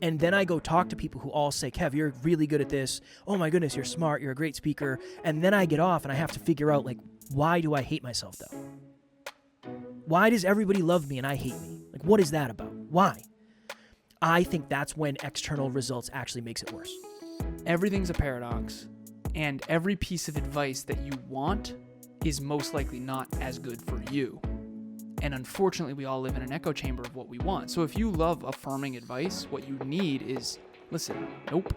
And then I go talk to people who all say, Kev, you're really good at this. Oh my goodness, you're smart. You're a great speaker. And then I get off and I have to figure out, like, why do I hate myself though? Why does everybody love me and I hate me? Like, what is that about? Why? I think that's when external results actually makes it worse. Everything's a paradox, and every piece of advice that you want is most likely not as good for you. And unfortunately, we all live in an echo chamber of what we want. So if you love affirming advice, what you need is, listen, nope.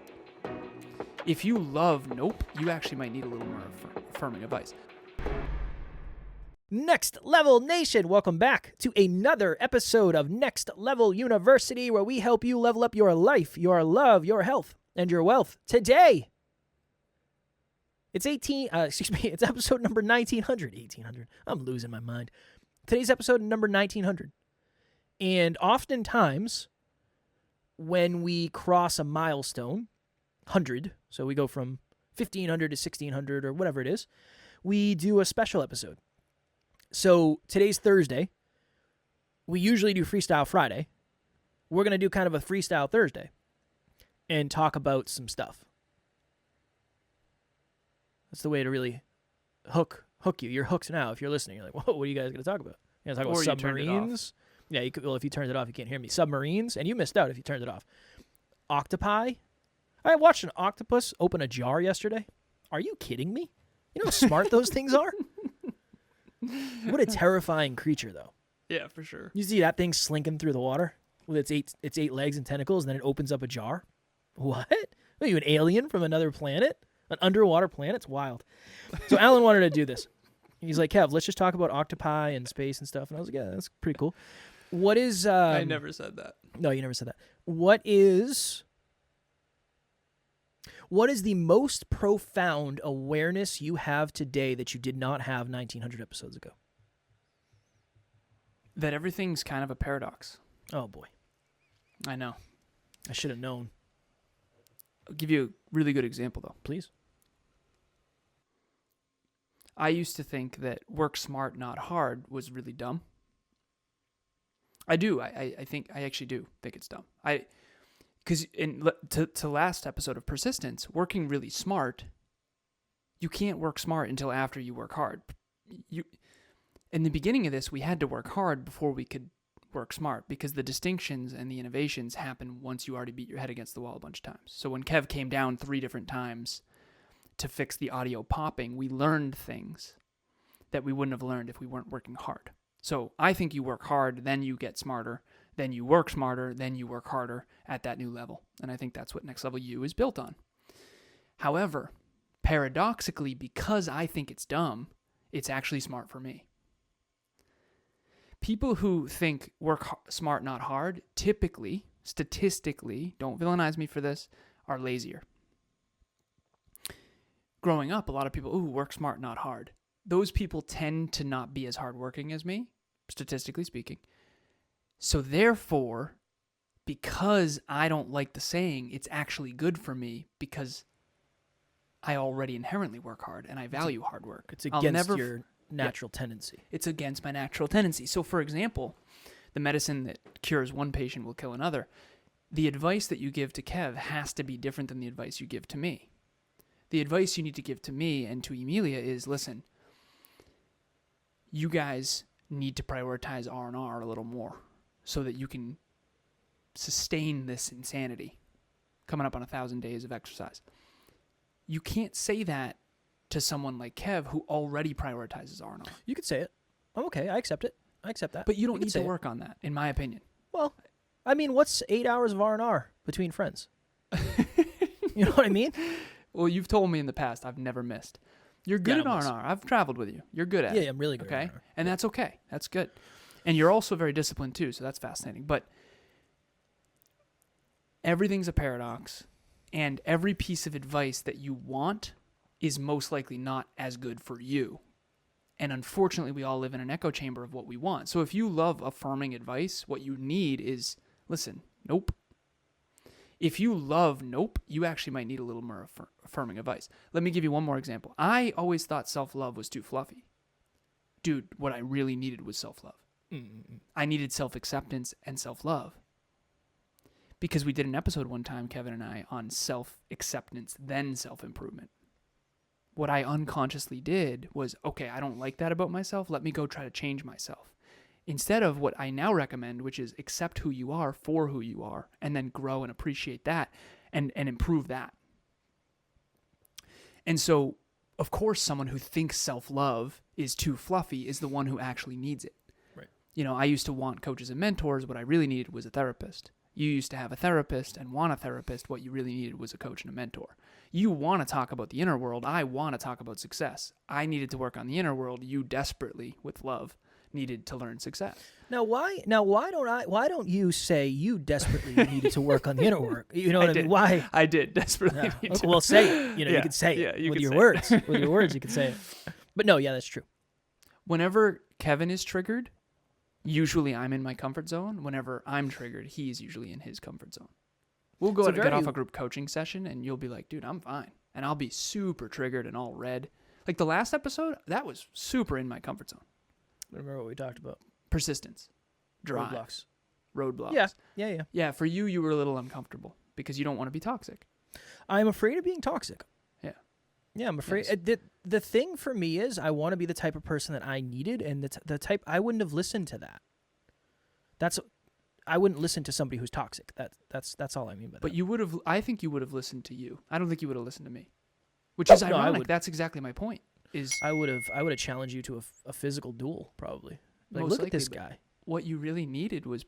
If you love nope, you actually might need a little more affirming advice. Next Level Nation, welcome back to another episode of Next Level University, where we help you level up your life, your love, your health, and your wealth. Today, it's it's episode number 1800. I'm losing my mind. Today's episode number 1900. And oftentimes, when we cross a milestone, 100, so we go from 1500 to 1600 or whatever it is, we do a special episode. So today's Thursday. We usually do Freestyle Friday. We're going to do kind of a Freestyle Thursday and talk about some stuff. That's the way to really hook you. You're hooked now. If you're listening, you're like, whoa, what are you guys going to talk about? You're going to talk about submarines? Yeah, well, if you turned it off, you can't hear me. Submarines, and you missed out if you turned it off. Octopi. I watched an octopus open a jar yesterday. Are you kidding me? You know how smart those things are? What a terrifying creature, though. Yeah, for sure. You see that thing slinking through the water with its eight legs and tentacles, and then it opens up a jar? What? Are you an alien from another planet? An underwater planet? It's wild. So Alan wanted to do this. He's like, Kev, let's just talk about octopi and space and stuff. And I was like, yeah, that's pretty cool. What is... I never said that. No, you never said that. What is the most profound awareness you have today that you did not have 1900 episodes ago? That everything's kind of a paradox. Oh, boy. I know. I should have known. I'll give you a really good example, though. Please. I used to think that work smart, not hard was really dumb. I do. I actually do think it's dumb. Because to last episode of Persistence, working really smart, you can't work smart until after you work hard. In the beginning of this, we had to work hard before we could work smart, because the distinctions and the innovations happen once you already beat your head against the wall a bunch of times. So when Kev came down 3 different times to fix the audio popping, we learned things that we wouldn't have learned if we weren't working hard. So I think you work hard, then you get smarter, then you work smarter, then you work harder at that new level. And I think that's what Next Level U is built on. However, paradoxically, because I think it's dumb, it's actually smart for me. People who think work smart, not hard, typically, statistically, don't villainize me for this, are lazier. Growing up, a lot of people, work smart, not hard. Those people tend to not be as hardworking as me, statistically speaking. So therefore, because I don't like the saying, it's actually good for me because I already inherently work hard and I value hard work. It's against your natural tendency. It's against my natural tendency. So for example, the medicine that cures one patient will kill another. The advice that you give to Kev has to be different than the advice you give to me. The advice you need to give to me and to Emilia is, listen, you guys need to prioritize R&R a little more so that you can sustain this insanity coming up on 1,000 days of exercise. You can't say that to someone like Kev who already prioritizes R&R. You could say it. I'm okay. I accept it. I accept that. But you don't need to work on that, in my opinion. Well, I mean, what's 8 hours of R&R between friends? You know what I mean? Well, you've told me in the past I've never missed. You're good at R&R. I've traveled with you. You're good at it. Yeah, I'm really good at R&R. And that's okay. That's good. And you're also very disciplined too, so that's fascinating. But everything's a paradox, and every piece of advice that you want is most likely not as good for you. And unfortunately, we all live in an echo chamber of what we want. So if you love affirming advice, what you need is, listen, nope. If you love nope, you actually might need a little more affirming advice. Let me give you one more example. I always thought self-love was too fluffy. Dude, what I really needed was self-love. I needed self-acceptance and self-love. Because we did an episode one time, Kevin and I, on self-acceptance, then self-improvement. What I unconsciously did was, okay, I don't like that about myself. Let me go try to change myself. Instead of what I now recommend, which is accept who you are for who you are, and then grow and appreciate that and improve that. And so, of course, someone who thinks self-love is too fluffy is the one who actually needs it. Right. You know, I used to want coaches and mentors. What I really needed was a therapist. You used to have a therapist and want a therapist. What you really needed was a coach and a mentor. You want to talk about the inner world. I want to talk about success. I needed to work on the inner world. You desperately, with love, needed to learn success. Why don't you say you desperately needed to work on the inner work? You know what I mean? Why? I did desperately need Okay, to. well, say it. You know, Yeah, you could say yeah, it you with could your say it. words. With your words, you could say it. But no, yeah, that's true. Whenever Kevin is triggered, usually I'm in my comfort zone. Whenever I'm triggered, he's usually in his comfort zone. We'll go out and get off a group coaching session, and you'll be like, dude, I'm fine. And I'll be super triggered and all red. Like the last episode, that was super in my comfort zone. I remember what we talked about. Persistence. Drive. Roadblocks. Yeah. Yeah, for you, you were a little uncomfortable because you don't want to be toxic. I'm afraid of being toxic. Yeah. Yeah, I'm afraid. Yes. The thing for me is I want to be the type of person that I needed, and the type I wouldn't have listened to that. I wouldn't listen to somebody who's toxic. That's all I mean by that. But you would have. I think you would have listened to you. I don't think you would have listened to me, which is ironic. That's exactly my point. I would have challenged you to a physical duel probably. Like, most look likely, at this guy. What you really needed was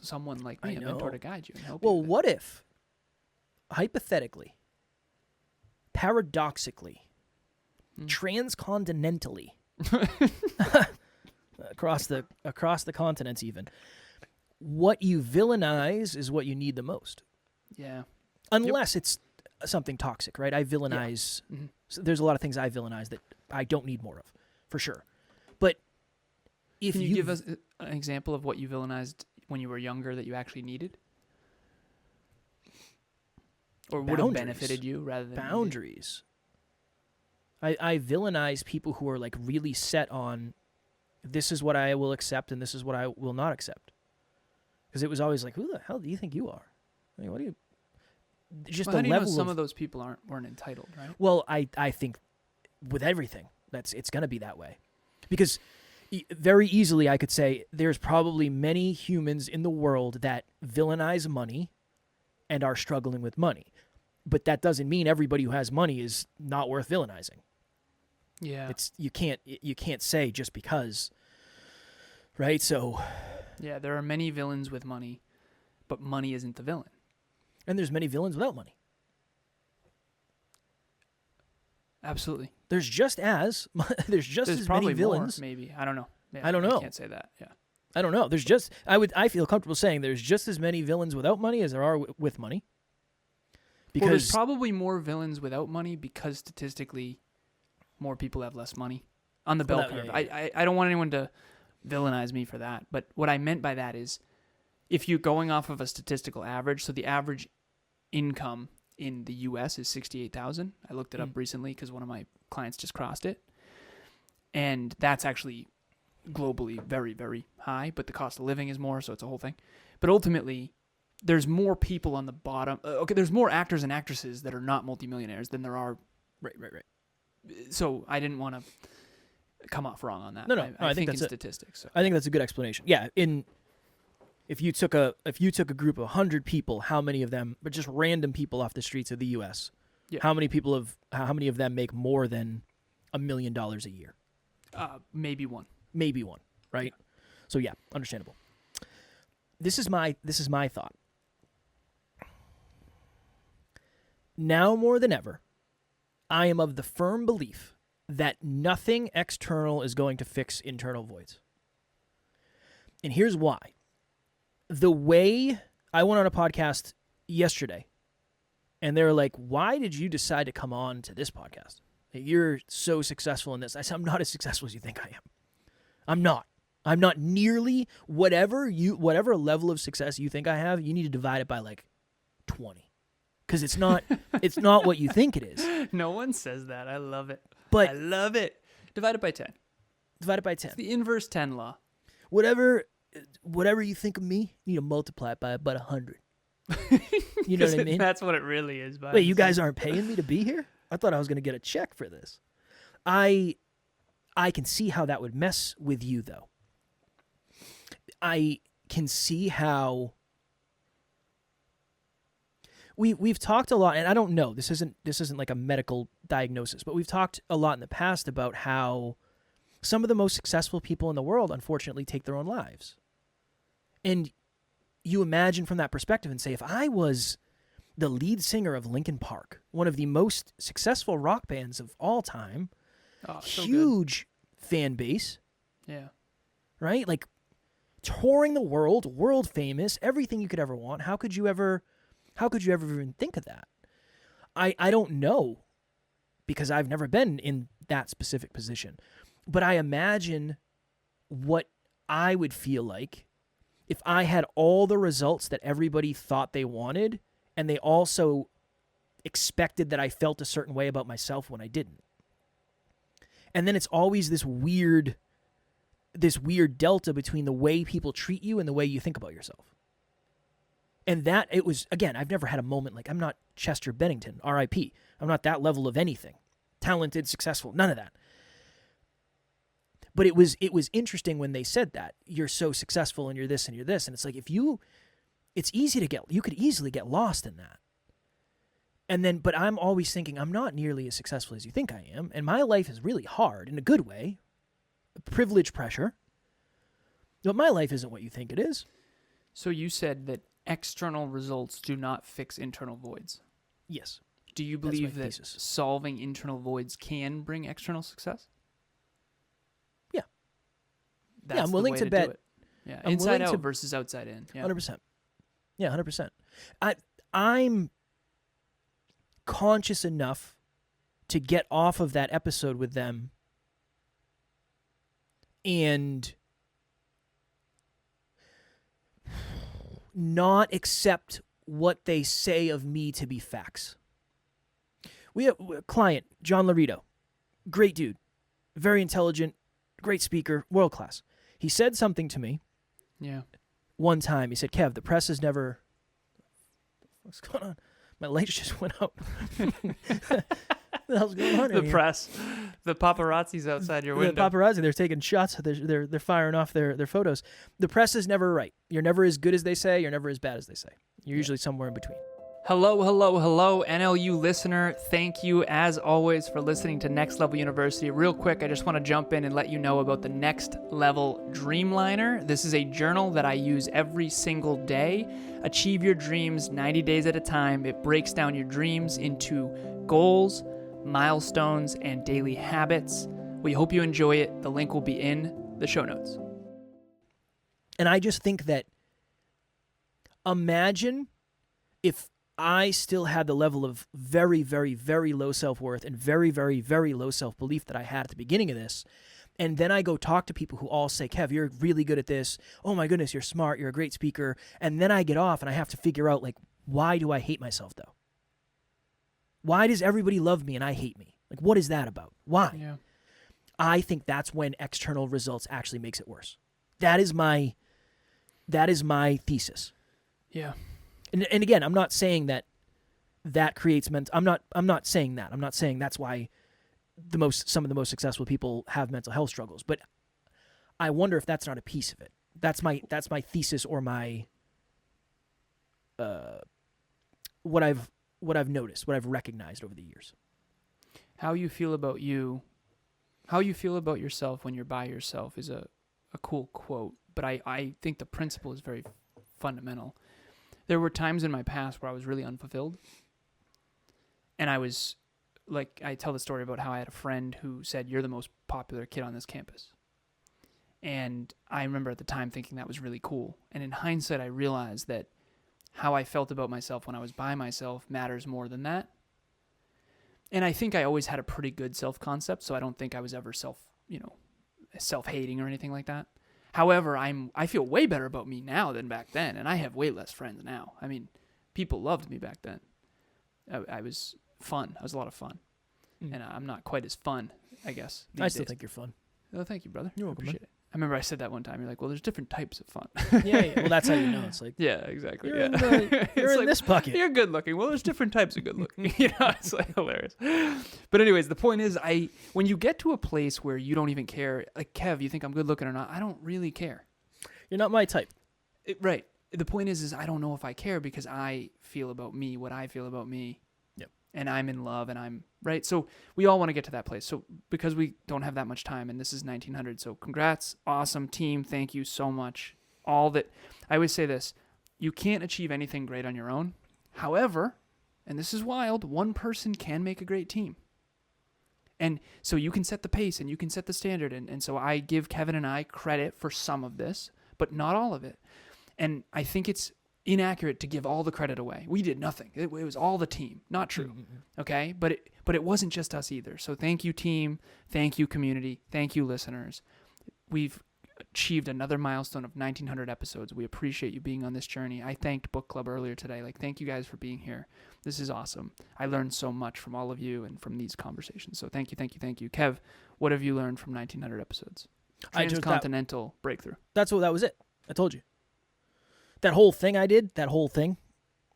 someone like me, a mentor to guide you and help you. Well, what if, hypothetically, paradoxically, transcontinentally, across the continents even, what you villainize is what you need the most. Yeah. Unless it's something toxic, right? I villainize. Yeah. Mm-hmm. So there's a lot of things I villainize that I don't need more of, for sure. But if Can you give us an example of what you villainized when you were younger that you actually needed? Or would have benefited you rather than boundaries. I villainize people who are like really set on this is what I will accept and this is what I will not accept. Because it was always like, who the hell do you think you are? I mean, what do you... Just well, the level some of those people weren't entitled, right? Well, I think with everything, it's going to be that way. Because very easily I could say there's probably many humans in the world that villainize money and are struggling with money. But that doesn't mean everybody who has money is not worth villainizing. Yeah. You can't say just because, right? So yeah, there are many villains with money, but money isn't the villain. And there's many villains without money. Absolutely. There's just as many villains. More, maybe. I don't know. Yeah, I don't know. I can't say that. Yeah. I don't know. I feel comfortable saying there's just as many villains without money as there are with money. Because there's probably more villains without money because statistically more people have less money on the bell curve. Yeah. I don't want anyone to villainize me for that. But what I meant by that is if you're going off of a statistical average, so the average income in the U.S. is $68,000. I looked it up recently because one of my clients just crossed it. And that's actually globally very, very high, but the cost of living is more, so it's a whole thing. But ultimately, there's more people on the bottom. There's more actors and actresses that are not multimillionaires than there are. Right. So I didn't want to come off wrong on that. No, I think that's in statistics. So. I think that's a good explanation. Yeah, if you took a group of 100 people, how many of them, but just random people off the streets of the U.S., how many of them make more than $1 million a year? Maybe one. Maybe one, right? Yeah. So yeah, understandable. This is my thought. Now more than ever, I am of the firm belief that nothing external is going to fix internal voids. And here's why. The way I went on a podcast yesterday, and they were like, why did you decide to come on to this podcast? You're so successful in this. I said, I'm not as successful as you think I am. I'm not. I'm not nearly whatever level of success you think I have, you need to divide it by like 20. Because it's not what you think it is. No one says that. I love it. But I love it. Divide it by 10. Divide it by 10. It's the inverse 10 law. Whatever you think of me, you need to multiply it by about 100. You know what I mean? That's what it really is. Wait, you guys aren't paying me to be here? I thought I was going to get a check for this. I can see how that would mess with you, though. I can see how we've talked a lot, and I don't know, this isn't like a medical diagnosis, but we've talked a lot in the past about how some of the most successful people in the world, unfortunately, take their own lives. And you imagine from that perspective and say, if I was the lead singer of Linkin Park, one of the most successful rock bands of all time, huge fan base, right? Like touring the world famous, everything you could ever want. How could you ever even think of that? I don't know, because I've never been in that specific position. But I imagine what I would feel like if I had all the results that everybody thought they wanted, and they also expected that I felt a certain way about myself when I didn't. And then it's always this weird delta between the way people treat you and the way you think about yourself. And that, it was, again, I've never had a moment like, I'm not Chester Bennington, R.I.P. I'm not that level of anything. Talented, successful, none of that. But it was interesting when they said that. You're so successful and you're this and you're this. And it's like, you could easily get lost in that. And then, but I'm always thinking, I'm not nearly as successful as you think I am. And my life is really hard in a good way. Privilege pressure. But my life isn't what you think it is. So you said that external results do not fix internal voids. Yes. Do you believe that solving internal voids can bring external success? Yeah. That's I'm willing to bet. Yeah, inside out versus outside in. Yeah. 100%. Yeah, 100%. I'm conscious enough to get off of that episode with them and not accept what they say of me to be facts. We have a client, John Laredo, great dude, very intelligent, great speaker, world class. He said something to me. Yeah. One time, he said, "Kev, the press has never." What's going on? My lights just went out. What the hell's going on? The press, the paparazzi's outside your window. The paparazzi, they're taking shots. They're firing off their photos. The press is never right. You're never as good as they say. You're never as bad as they say. You're usually somewhere in between. Hello, NLU listener. Thank you, as always, for listening to Next Level University. Real quick, I just want to jump in and let you know about the Next Level Dreamliner. This is a journal that I use every single day. Achieve your dreams 90 days at a time. It breaks down your dreams into goals, milestones, and daily habits. We hope you enjoy it. The link will be in the show notes. And I just think that, imagine if I still had the level of very, very, very low self-worth and very, very, very low self-belief that I had at the beginning of this, and then I go talk to people who all say, "Kev, you're really good at this. Oh my goodness, you're smart. You're a great speaker." And then I get off and I have to figure out, like, why do I hate myself, though? Why does everybody love me and I hate me? Like, what is that about? Why? Yeah. I think that's when external results actually makes it worse. That is my thesis. Yeah. And again, I'm not saying that creates I'm not saying that. I'm not saying that's why some of the most successful people have mental health struggles. But I wonder if that's not a piece of it. That's my thesis, or my what I've noticed, what I've recognized over the years. How you feel about yourself when you're by yourself is a cool quote, but I think the principle is very fundamental. There were times in my past where I was really unfulfilled. And I was, like, I tell the story about how I had a friend who said, "You're the most popular kid on this campus." And I remember at the time thinking that was really cool. And in hindsight, I realized that how I felt about myself when I was by myself matters more than that. And I think I always had a pretty good self-concept, so I don't think I was ever self-hating or anything like that. However, I feel way better about me now than back then, and I have way less friends now. I mean, people loved me back then. I was fun. I was a lot of fun. And I'm not quite as fun, I guess. I still think you're fun. Oh, thank you, brother. You're welcome. Appreciate it. remember I said that one time. You're like, well, there's different types of fun. Yeah. Well, that's how you know. It's like, yeah, exactly. you're Yeah. in, the, you're in this bucket. You're good looking. Well, there's different types of good looking. It's like hilarious. But anyways, the point is, when you get to a place where you don't even care, like Kev, you think I'm good looking or not, I don't really care. You're not my type. Right. The point is I don't know if I care because I feel about me what I feel about me. Yep. And I'm in love and I'm right. So we all want to get to that place. So because we don't have that much time and this is 1900. So congrats. Awesome team. Thank you so much. All that I always say this, you can't achieve anything great on your own. However, and this is wild, one person can make a great team. And so you can set the pace and you can set the standard. And so I give Kevin and I credit for some of this, but not all of it. And I think it's inaccurate to give all the credit away. We did nothing. It was all the team. Not true. Mm-hmm. Okay? But it wasn't just us either. So thank you, team. Thank you, community. Thank you, listeners. We've achieved another milestone of 1,900 episodes. We appreciate you being on this journey. I thanked Book Club earlier today. Thank you guys for being here. This is awesome. I learned so much from all of you and from these conversations. So thank you, thank you, thank you. Kev, what have you learned from 1,900 episodes? Transcontinental breakthrough. That was it. I told you. That whole thing I did, that whole thing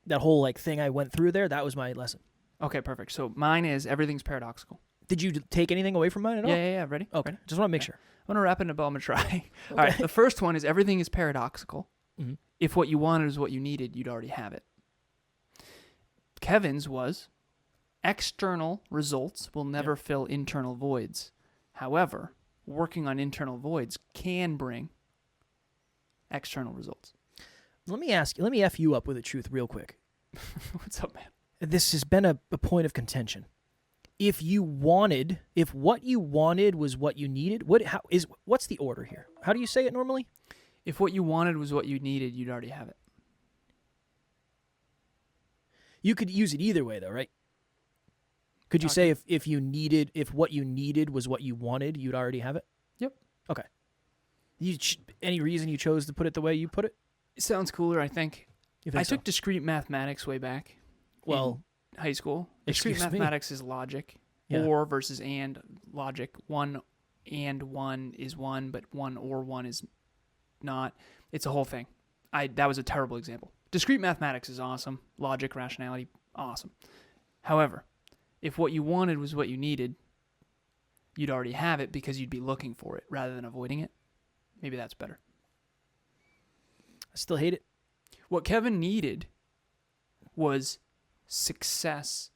I went through there, that was my lesson. Okay, perfect. So mine is everything's paradoxical. Did you take anything away from mine at all? Yeah. Ready? Okay. Ready? Just want to make sure. I'm going to wrap it up. I'm going to try. Okay. All right. The first one is everything is paradoxical. Mm-hmm. If what you wanted is what you needed, you'd already have it. Kevin's was external results will never fill internal voids. However, working on internal voids can bring external results. Let me F you up with the truth real quick. What's up, man? This has been a point of contention. If what you wanted was what you needed, what's the order here? How do you say it normally? If what you wanted was what you needed, you'd already have it. You could use it either way though, right? Could you say if what you needed was what you wanted, you'd already have it? Yep. Okay. Any reason you chose to put it the way you put it? It sounds cooler, I think. I took discrete mathematics way back. Well, in high school. Discrete mathematics is logic. Yeah. Or versus and logic. 1 and 1 is 1, but 1 or 1 is not. It's a whole thing. That was a terrible example. Discrete mathematics is awesome. Logic, rationality, awesome. However, if what you wanted was what you needed, you'd already have it because you'd be looking for it rather than avoiding it. Maybe that's better. I still hate it. What Kevin needed was success,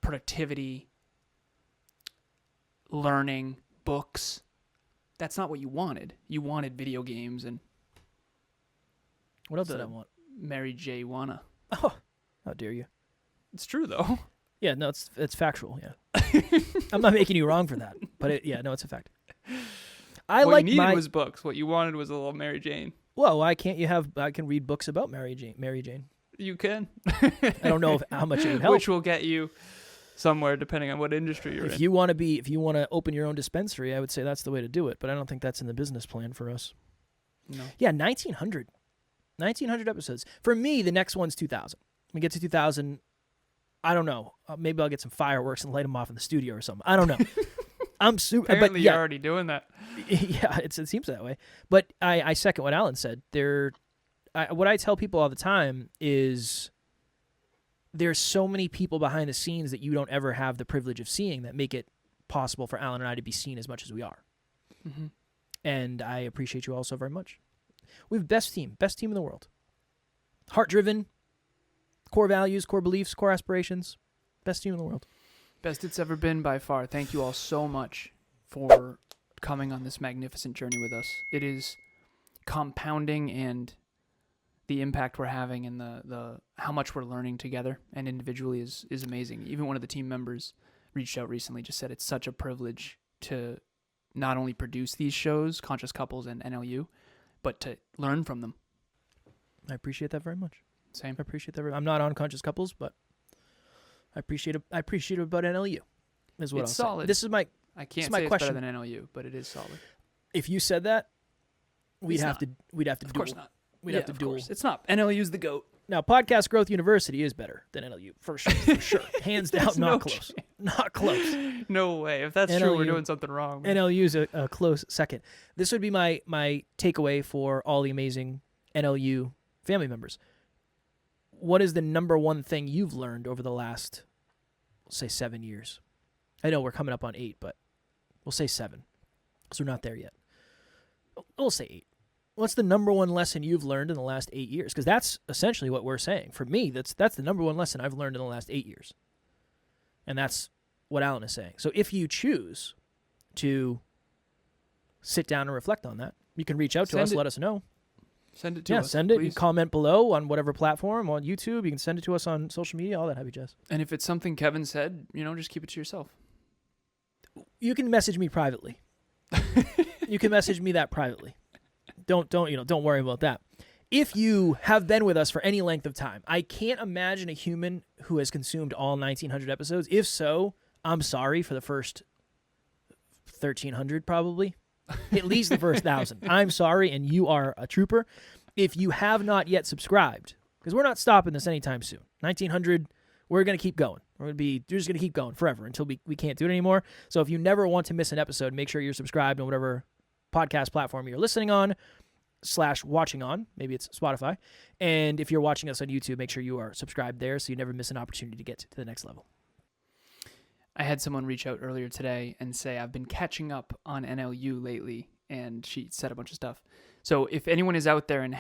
productivity, learning, books. That's not what you wanted. You wanted video games and... What else did I want? Mary J. Wanna. Oh, how dare you. It's true, though. Yeah, no, it's factual, yeah. I'm not making you wrong for that, but it's a fact. What you needed was books. What you wanted was a little Mary Jane. Well, why can't you I can read books about Mary Jane. You can. I don't know how much it would help. Which will get you somewhere depending on what industry you're in. If you want to open your own dispensary, I would say that's the way to do it, but I don't think that's in the business plan for us. No. Yeah, 1,900 episodes. For me, the next one's 2,000. When we get to 2,000, I don't know. Maybe I'll get some fireworks and light them off in the studio or something. I don't know. I'm super. Apparently, you're already doing that. Yeah, it seems that way. But I second what Alan said. What I tell people all the time is there's so many people behind the scenes that you don't ever have the privilege of seeing that make it possible for Alan and I to be seen as much as we are. Mm-hmm. And I appreciate you all so very much. We have best team in the world. Heart-driven, core values, core beliefs, core aspirations. Best team in the world. Best it's ever been by far. Thank you all so much for coming on this magnificent journey with us. It is compounding, and the impact we're having and the how much we're learning together and individually is amazing. Even one of the team members reached out recently, just said it's such a privilege to not only produce these shows, Conscious Couples and NLU, but to learn from them. I appreciate that very much. Same. I appreciate that. I'm not on Conscious Couples, but I appreciate it about NLU. Is what it's I'll solid. say. This is my. I can't say it's question. better than NLU, but it is solid. If you said that, we'd have to duel. Of course not. We'd have to duel. Course. It's not. NLU's the GOAT. Now, Podcast Growth University is better than NLU for sure. Hands down, not close. Not close. No way. If that's true, we're doing something wrong. Man. NLU's a close second. This would be my takeaway for all the amazing NLU family members. What is the number one thing you've learned over the last, let's say, 7 years? I know we're coming up on 8, but we'll say 7, because we're not there yet. We'll say 8. What's the number one lesson you've learned in the last 8 years? Because that's essentially what we're saying. For me, that's the number one lesson I've learned in the last 8 years. And that's what Alan is saying. So if you choose to sit down and reflect on that, you can reach out to us, let us know. Send it to us. Yeah, send it. Please. You can comment below on whatever platform, on YouTube. You can send it to us on social media, all that happy jazz. And if it's something Kevin said, just keep it to yourself. You can message me privately. You can message me that privately. Don't worry about that. If you have been with us for any length of time, I can't imagine a human who has consumed all 1,900 episodes. If so, I'm sorry for the first 1,300 probably. At least the first 1,000. I'm sorry, and you are a trooper. If you have not yet subscribed, because we're not stopping this anytime soon. 1,900, we're going to keep going. We're just going to keep going forever until we can't do it anymore. So if you never want to miss an episode, make sure you're subscribed on whatever podcast platform you're listening on / watching on. Maybe it's Spotify. And if you're watching us on YouTube, make sure you are subscribed there so you never miss an opportunity to get to the next level. I had someone reach out earlier today and say, I've been catching up on NLU lately, and she said a bunch of stuff. So if anyone is out there and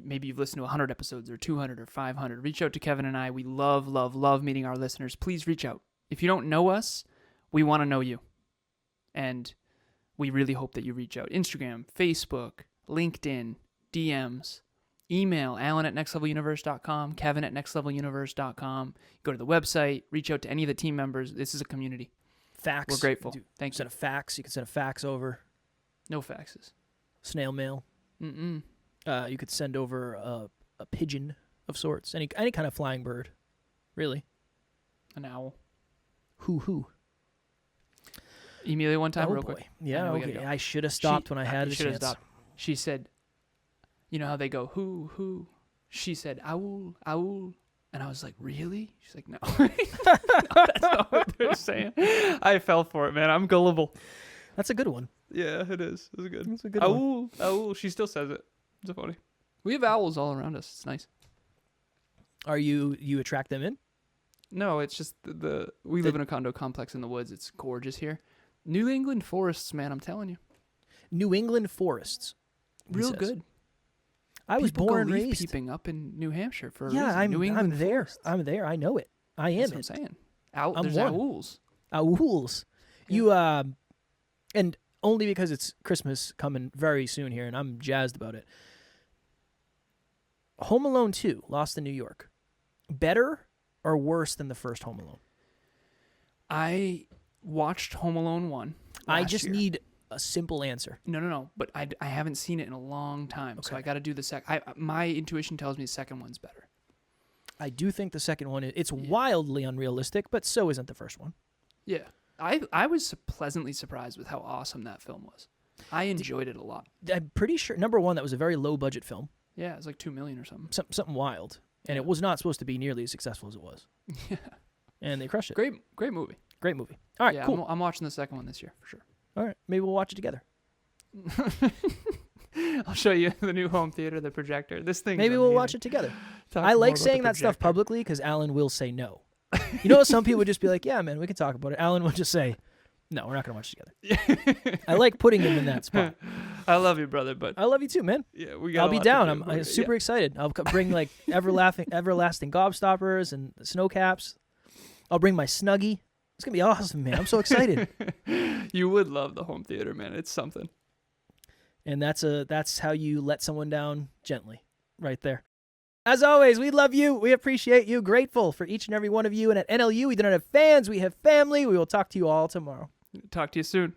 maybe you've listened to 100 episodes or 200 or 500, reach out to Kevin and I. We love, love, love meeting our listeners. Please reach out. If you don't know us, we want to know you. And we really hope that you reach out. Instagram, Facebook, LinkedIn, DMs, email alan@nextleveluniverse.com, kevin@nextleveluniverse.com. Go to the website, reach out to any of the team members. This is a community. Fax. We're grateful. Thank you. Send a fax. You can send a fax over. No faxes. Snail mail. Mm-mm. You could send over a pigeon of sorts. Any kind of flying bird. Really. An owl. Hoo. Emilia one time, real real quick. quick. Yeah, okay. I should have stopped when I had a chance. Stopped. She said, you know how they go, who? She said, owl. And I was like, really? She's like, no. No, that's not what they're saying. I fell for it, man. I'm gullible. That's a good one. Yeah, it is. It's good. That's a good one. Owl. She still says it. It's so funny. We have owls all around us. It's nice. Are you attract them in? No, it's just we live in a condo complex in the woods. It's gorgeous here. New England forests, man, I'm telling you. New England forests. Real good. I was People born and go leaf raised. peeping up in New Hampshire for a yeah, reason. New England I'm there. forests. I'm there. I know it. I am. That's what I'm saying. There's one. owls. Owls. Yeah. You and only because it's Christmas coming very soon here, and I'm jazzed about it. Home Alone 2, Lost in New York. Better or worse than the first Home Alone? I watched Home Alone 1 I last just year. need a simple answer. No. But I haven't seen it in a long time, so Okay. I got to do the second. My intuition tells me the second one's better. I do think the second one it's wildly unrealistic, but so isn't the first one. Yeah. I was pleasantly surprised with how awesome that film was. I enjoyed it a lot. I'm pretty sure, number one, that was a very low-budget film. Yeah, it was like $2 million or something. Something wild. And it was not supposed to be nearly as successful as it was. Yeah. And they crushed it. Great movie. Great movie. All right, Yeah, cool. I'm watching the second one this year for sure. All right, maybe we'll watch it together. I'll show you the new home theater, the projector. This thing. Maybe we'll watch it together. I like saying that stuff publicly because Alan will say no. You know, some people would just be like, yeah, man, we can talk about it. Alan would just say, no, we're not going to watch it together. I like putting him in that spot. I love you, brother, but I love you too, man. yeah, we got. I'll be down. I'm super excited. I'll bring like everlasting gobstoppers and snow caps. I'll bring my Snuggie. It's going to be awesome, man. I'm so excited. You would love the home theater, man. It's something. And that's how you let someone down gently, right there. As always, we love you. We appreciate you. Grateful for each and every one of you. And at NLU, we do not have fans. We have family. We will talk to you all tomorrow. Talk to you soon.